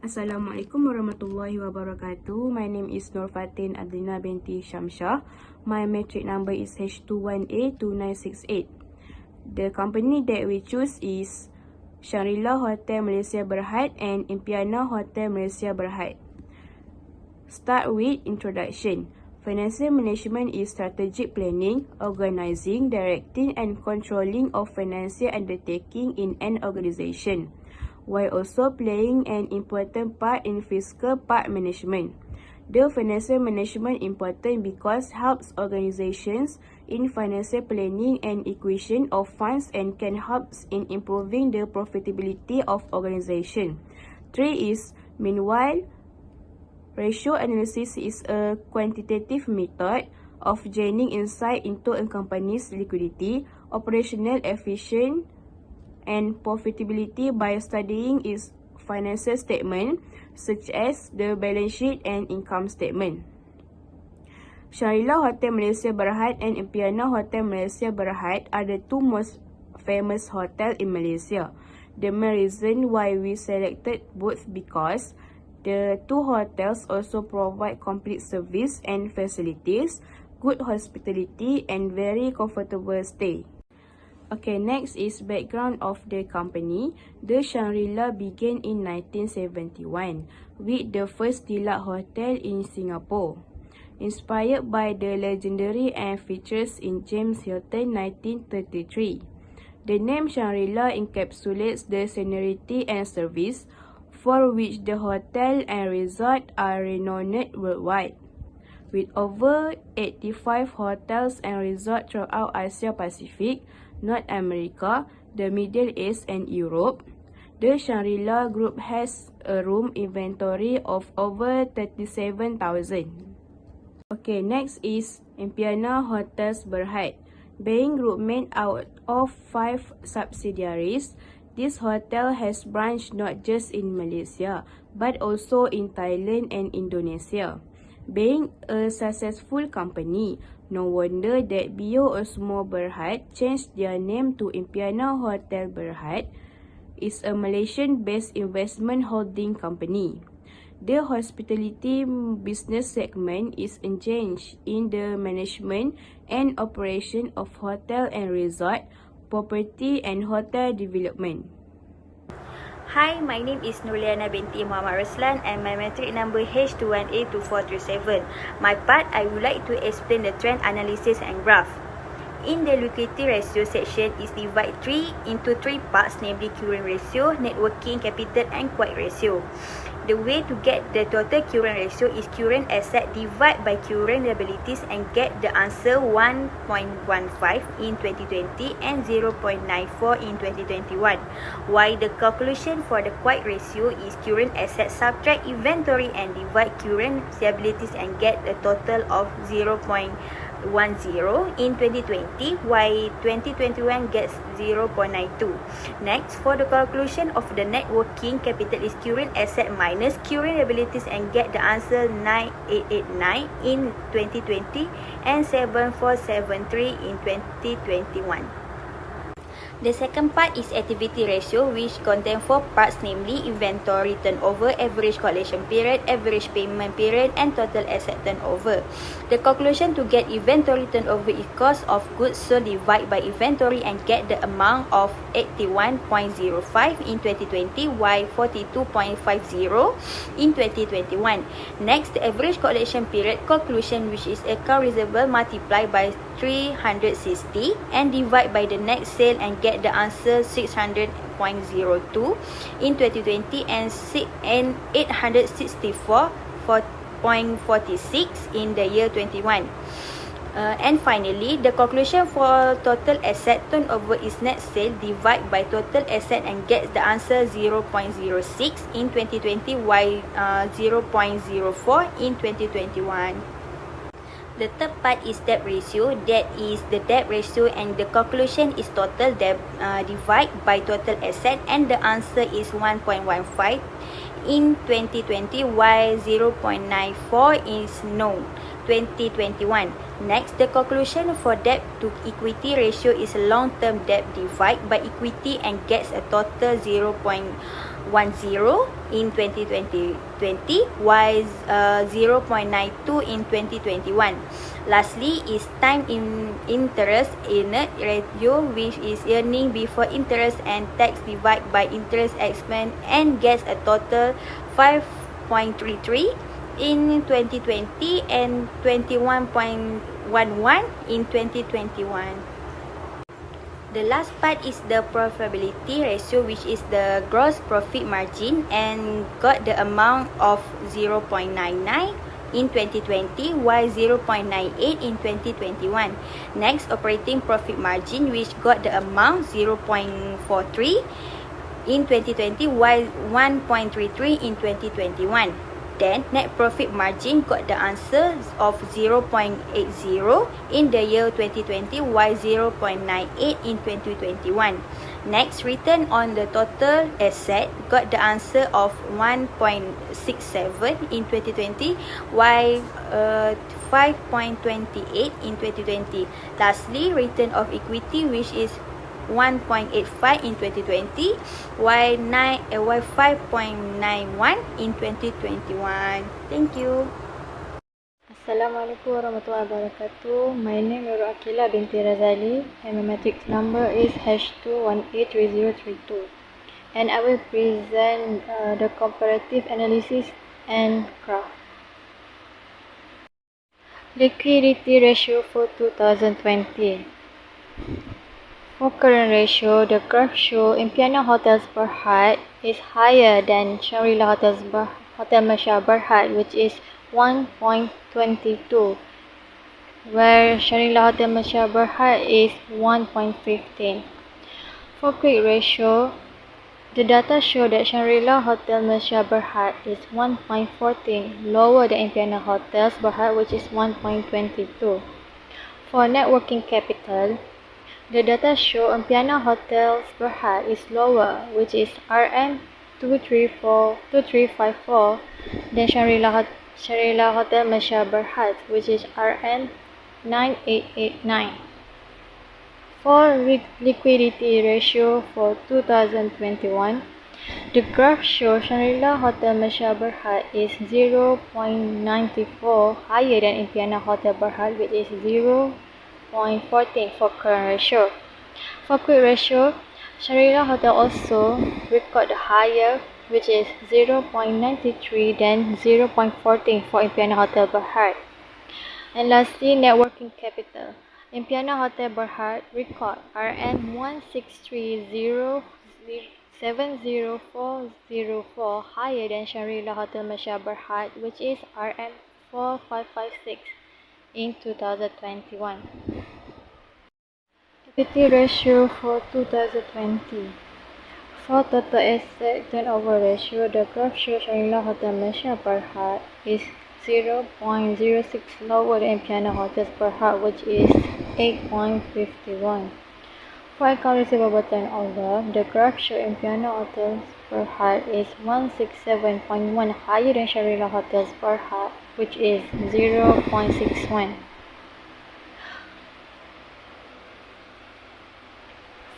Assalamualaikum warahmatullahi wabarakatuh. My name is Nur Fatin Adlina binti Syamshah. My matric number is H21A2968. The company that we choose is Shangri-La Hotel Malaysia Berhad and Impiana Hotel Malaysia Berhad. Start with introduction. Financial management is strategic planning, organizing, directing and controlling of financial undertaking in an organization, while also playing an important part in fiscal part management. The financial management important because helps organizations in financial planning and equation of funds and can help in improving the profitability of organization. 3 is meanwhile, ratio analysis is a quantitative method of gaining insight into a company's liquidity, operational efficiency and profitability by studying its financial statement, such as the balance sheet and income statement. Shangri-La Hotel Malaysia Berhad and Impiana Hotel Malaysia Berhad are the two most famous hotels in Malaysia. The main reason why we selected both because the two hotels also provide complete service and facilities, good hospitality and very comfortable stay. Okay, next is background of the company. The Shangri-La began in 1971 with the first deluxe hotel in Singapore, inspired by the legendary and features in James Hilton 1933. The name Shangri-La encapsulates the seniority and service for which the hotel and resort are renowned worldwide. With over 85 hotels and resorts throughout Asia Pacific, North America, the Middle East and Europe, the Shangri-La Group has a room inventory of over 37,000. Okay, next is Impiana Hotels Berhad. Being group made out of 5 subsidiaries, this hotel has branched not just in Malaysia, but also in Thailand and Indonesia. Being a successful company, no wonder that Bio Osmo Berhad changed their name to Impiana Hotel Berhad. It's a Malaysian-based investment holding company. The hospitality business segment is engaged in the management and operation of hotel and resort, property and hotel development. Hi, my name is Nurliana binti Muhammad Raslan and my matric number H21A2437. My part, I would like to explain the trend analysis and graph. In the liquidity ratio section is divided into three parts, namely current ratio, net working capital and quiet ratio. The way to get the total current ratio is current asset divided by current liabilities and get the answer 1.15 in 2020 and 0.94 in 2021. While the calculation for the quiet ratio is current asset subtract inventory and divide current liabilities and get a total of 0.10 in 2020, while 2021 gets 0.92. Next, for the calculation of the net working capital is current asset minus current liabilities and get the answer 9889 in 2020 and 7473 in 2021. The second part is activity ratio, which contains 4 parts, namely inventory turnover, average collection period, average payment period, and total asset turnover. The calculation to get inventory turnover is cost of goods sold divided by inventory and get the amount of 81.05 in 2020, while 42.50 in 2021. Next, the average collection period calculation, which is account receivable multiplied by 360 and divide by the net sale and get the answer 600.02 in 2020 and 864.46 in the year 21. And finally, the calculation for total asset turnover is net sale divided by total asset and gets the answer 0.06 in 2020, while 0.04 in 2021. The third part is debt ratio. That is the debt ratio and the calculation is total debt divided by total asset and the answer is 1.15 in 2020, while 0.94 is known 2021. Next, the conclusion for debt to equity ratio is long-term debt divided by equity and gets a total 0.1 in 2020, while 0.92 in 2021. Lastly is time in interest earned ratio, which is earning before interest and tax divided by interest expense, and gets a total 5.33 in 2020 and 21.11 in 2021. The last part is the profitability ratio, which is the gross profit margin, and got the amount of 0.99 in 2020 while 0.98 in 2021. Next, operating profit margin, which got the amount 0.43 in 2020 while 1.33 in 2021. Then, net profit margin got the answer of 0.80 in the year 2020 while 0.98 in 2021. Next, return on the total asset got the answer of 1.67 in 2020 while 5.28 in 2020. Lastly, return of equity, which is 1.85 in 2020 while 5.91 in 2021. Thank you. Assalamualaikum warahmatullahi wabarakatuh. My name is Akila binti Razali and my matrix number is H2183032, and I will present the comparative analysis and graph. Liquidity ratio for 2020. For current ratio, the graph show Impiana Hotels Berhad is higher than Shangri-La Hotel Masha Berhad, which is 1.22, where Shangri-La Hotel Masha Berhad is 1.15. For quick ratio, the data show that Shangri-La Hotel Masha Berhad is 1.14, lower than Impiana Hotels Berhad, which is 1.22. For net working capital, the data show Impiana Hotels Berhad is lower, which is RM2354 than Shangri-La Hotel Masha Berhad, which is RM9889. For liquidity ratio for 2021, the graph shows Shangri-La Hotel Masha Berhad is 0.94 higher than Impiana Hotel Berhad, which is 0.14 for current ratio. For quick ratio, Shangri-La Hotel also record higher, which is 0.93 than 0.14 for Impiana Hotel Berhad. And lastly, net working capital. Impiana Hotel Berhad record RM163070404 higher than Shangri-La Hotel Masha Berhad, which is RM4556 in 2021. Equity ratio for 2020. For total asset turnover ratio, the graph shows Shangri-La Hotel Masha Berhad is 0.06 lower than Impiana Hotels Berhad, which is 8.51. For account receivable turnover, the graph shows Impiana Hotels Berhad is 167.1 higher than Shangri-La Hotels Berhad, which is 0.61.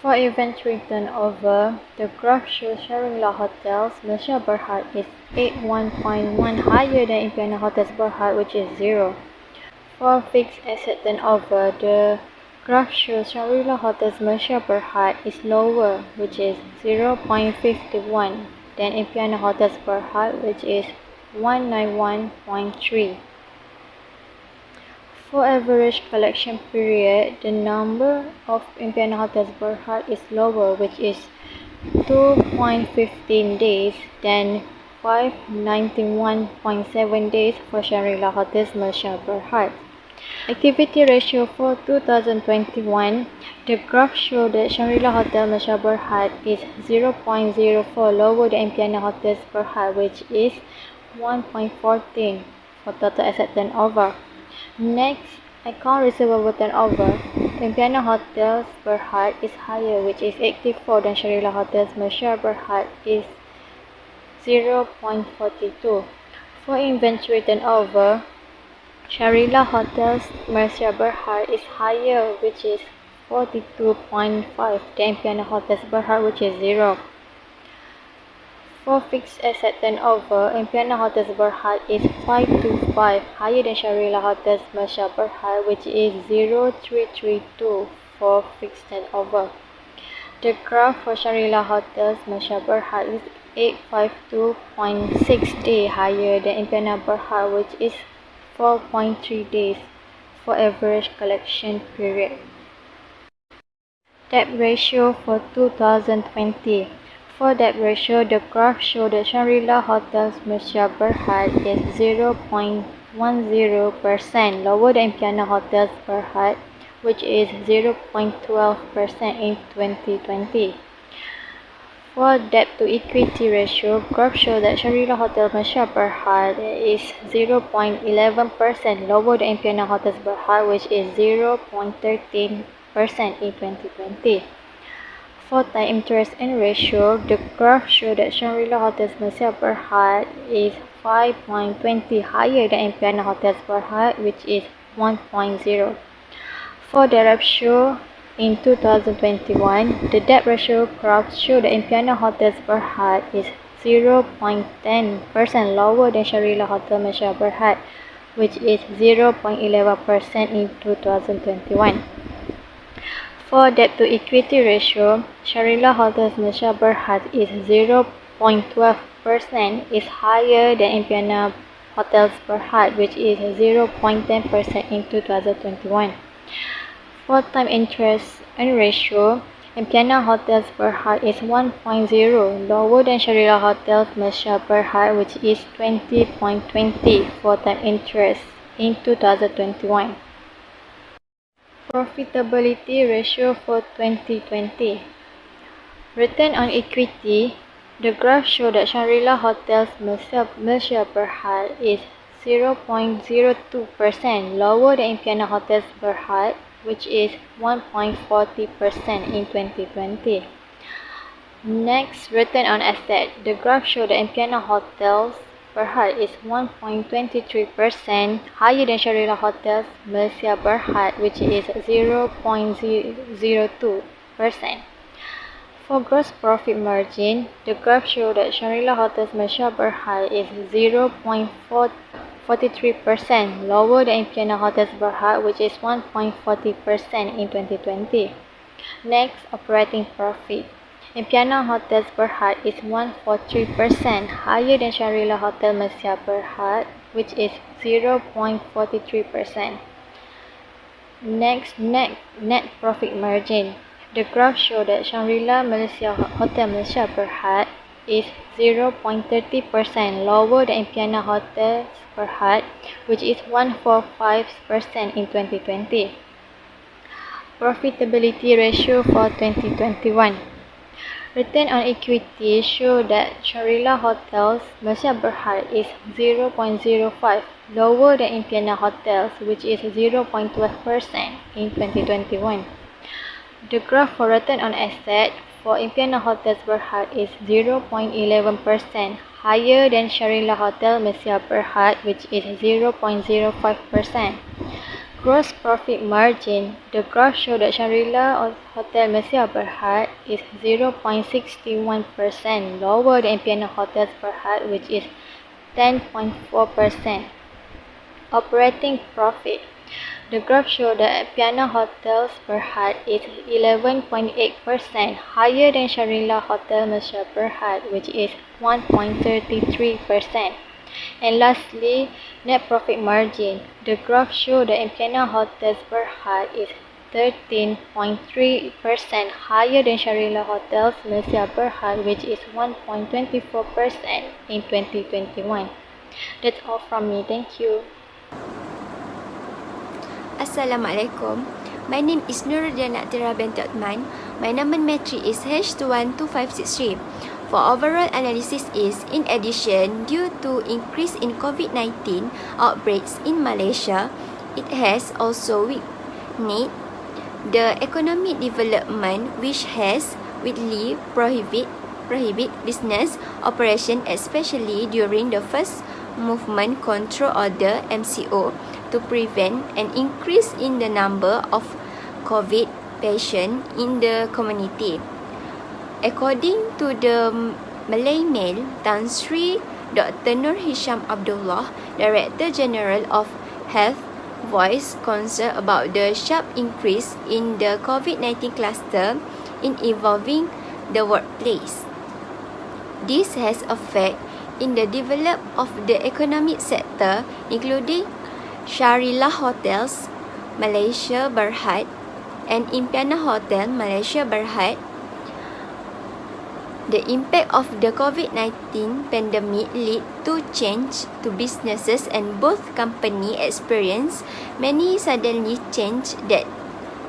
For inventory turnover, the graph shows Shangri-La Hotels Masha Berhad is 81.1 higher than Impiana Hotels Berhad, which is 0. For fixed asset turnover, the graph shows Shangri-La Hotels Masha Berhad is lower, which is 0.51 than Impiana Hotels Berhad, which is 191.3. For average collection period, the number of Impiana Hotels Berhad is lower, which is 2.15 days than 591.7 days for Shangri-La Hotels Masha Berhad. Activity ratio for 2021, the graph shows that Shangri-La Hotel Masha Berhad is 0.04 lower than Impiana Hotels Berhad, which is 1.14 for total asset turnover. Next, account receivable turnover. Impiana Hotels Berhad is higher, which is 84 than Shangri-La Hotels Masha Berhad is 0.42. For inventory turnover, Shangri-La Hotels Masha Berhad is higher, which is 42.5 than Impiana Hotels Berhad, which is 0. For fixed asset turnover, Impiana Hotels Berhad is 525, higher than Shangri-La Hotels Malaysia Berhad, which is 0332 for fixed turnover. The graph for Shangri-La Hotels Malaysia Berhad is 852.6 days higher than Impiana Berhad, which is 4.3 days for average collection period. Debt ratio for 2020. For debt ratio, the graph shows that Shangri-La Hotels Malaysia Berhad is 0.10%, lower than Impiana Hotels Berhad, which is 0.12% in 2020. For debt to equity ratio, graph shows that Shangri-La Hotel Malaysia Berhad is 0.11%, lower than Impiana Hotels Berhad, which is 0.13% in 2020. For time interest and ratio, the graph shows that Shangri-La Hotels Malaysia Berhad is 5.20, higher than Impiana Hotels Berhad, which is 1.0. For debt ratio in 2021, the debt ratio graph shows that Impiana Hotels Berhad is 0.10% lower than Shangri-La Hotel Malaysia Berhad, which is 0.11% in 2021. For debt to equity ratio, Shangri-La Hotels Malaysia Berhad is 0.12%, is higher than Impiana Hotels Berhad, which is 0.10% in 2021. For time interest and ratio, Impiana Hotels Berhad is 1.0, lower than Shangri-La Hotels Malaysia Berhad, which is 20.20 for time interest in 2021. Profitability ratio for 2020. Return on equity. The graph shows that Shangri-La Hotels Malaysia Berhad is 0.02%, lower than Impiana Hotels Berhad, which is 1.40% in 2020. Next, return on asset. The graph shows that Impiana Hotels Berhad is 1.23%, higher than Shangri-La Hotels Malaysia Berhad, which is 0.02%. For gross profit margin, the graph shows that Shangri-La Hotels Malaysia Berhad is 0.43%, lower than Impiana Hotels Berhad, which is 1.40% in 2020. Next, operating profit. Impiana Hotels Berhad is 143%, higher than Shangri-La Hotel Malaysia Berhad, which is 0.43%. Next, net profit margin. The graph shows that Shangri-La Hotel Malaysia Berhad is 0.30%, lower than Impiana Hotels Berhad, which is 145% in 2020. Profitability ratio for 2021. Return on equity shows that Shangri-La Hotels Malaysia Berhad is 0.05, lower than Impiana Hotels, which is 0.12% in 2021. The graph for return on asset for Impiana Hotels Berhad is 0.11%, higher than Shangri-La Hotel Malaysia Berhad, which is 0.05%. Gross profit margin. The graph shows that Shangri-La Hotel Malaysia Berhad is 0.61%, lower than Impiana Hotels Berhad, which is 10.4%. Operating profit. The graph shows that Impiana Hotels Berhad is 11.8%, higher than Shangri-La Hotel Malaysia Berhad, which is 1.33%. And lastly, net profit margin. The graph shows that Impiana Hotels Berhad is 13.3%, higher than Shangri-La Hotels Malaysia Berhad, which is 1.24% in 2021. That's all from me. Thank you. Assalamualaikum. My name is Nurdiana Tira binti Uthman. My number matric is H212563. For overall analysis is, in addition, due to increase in COVID-19 outbreaks in Malaysia, it has also weakened the economic development, which has widely prohibit business operation, especially during the first movement control order (MCO), to prevent an increase in the number of COVID patients in the community. According to the Malay Mail, Tan Sri Dr. Nur Hisham Abdullah, Director General of Health, voiced concern about the sharp increase in the COVID-19 cluster in evolving the workplace. This has effect in the development of the economic sector, including Shangri-La Hotels, Malaysia Berhad, and Impiana Hotel, Malaysia Berhad. The impact of the COVID-19 pandemic led to change to businesses, and both companies experienced many suddenly change that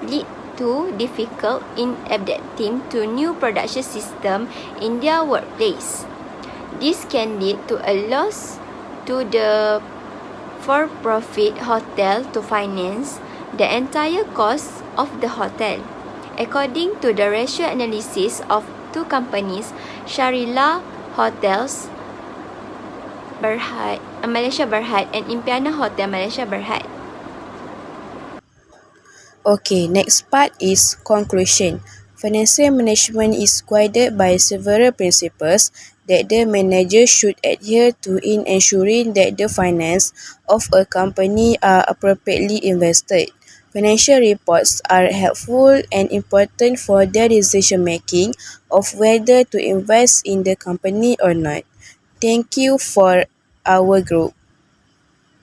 lead to difficult in adapting to new production system in their workplace. This can lead to a loss to the for-profit hotel to finance the entire cost of the hotel. According to the ratio analysis of two companies, Shangri-La Hotels Berhad, Malaysia Berhad, and Impiana Hotel, Malaysia Berhad. Okay, next part is conclusion. Financial management is guided by several principles that the manager should adhere to in ensuring that the finance of a company are appropriately invested. Financial reports are helpful and important for their decision making of whether to invest in the company or not. Thank you for our group.